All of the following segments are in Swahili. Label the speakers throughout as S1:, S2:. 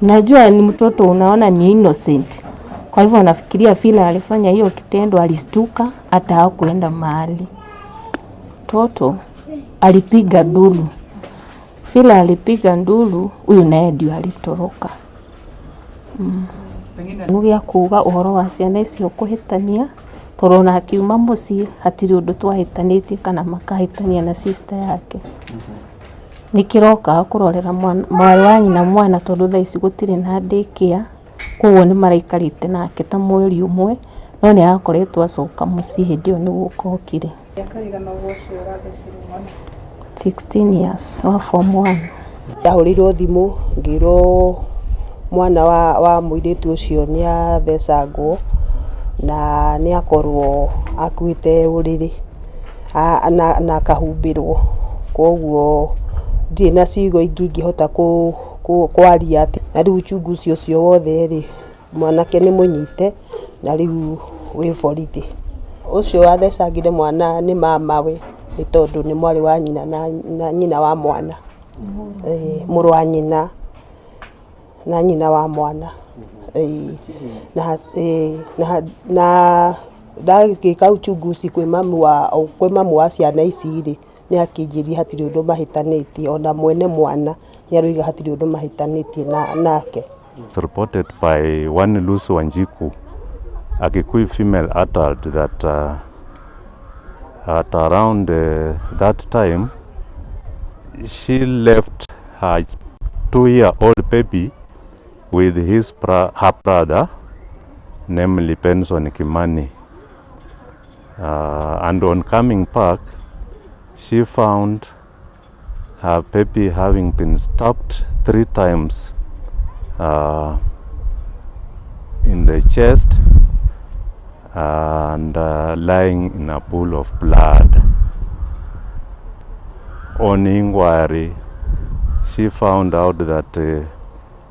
S1: Najua ni mtoto unaona ni innocent. Kwa hivyo nafikiria vile alifanya hiyo kitendo alistuka hata hakuenda mahali. Mtoto alipiga nduru. Vile alipiga nduru huyu naye ndio alitoroka. Nugia kuga uhoro wa ciana icio kuhitania torona akiuma mucii hatiri undu twahitanitie kana makahitania na sister yake. Nikiroka kurorera mwari wa nyina Mwana tondu thaa ici gutire na daycare koguo ni maraikarite nake ta mweri umwe no ni arakoretwo acoka mucii hindi iyo ni gukokire. 16 years wa form 1.
S2: Ndahurirwo thimu ngirwo mwana wa muiritu ucio ni athecangwo na ni akorwo akuite uriri na akahumbirwo koguo ndi na ciugo ingihota kwaria na riu chungu cio wothe ri mwanake ni munyite na riu wi borithi. Ucio athecangire mwana ni Mamawe ni tondu ni mwari wa nyina na nyina wa mwana. Muru wa nyina na nyina wa mwana. Na ndagika uchunguzi kwi mamu wa ciana ici ri ni akinjiri hatiri undu mahitanitie ona mwene mwana ni aruiga hatiri undu mahitanitie nake.
S3: It's reported by one Lucy Wanjiku, a KIKUYU female adult, that at around that time she left her 2-year-old baby with her brother, namely Benson Kimani. And on coming back, she found her baby having been stabbed 3 times in the chest and lying in a pool of blood. On inquiry, she found out that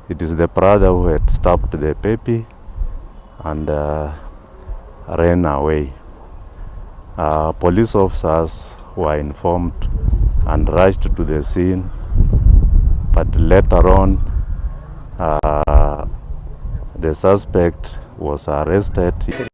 S3: it is the brother who had stabbed the baby and ran away. Police officers were informed and rushed to the scene, but later on the suspect was arrested.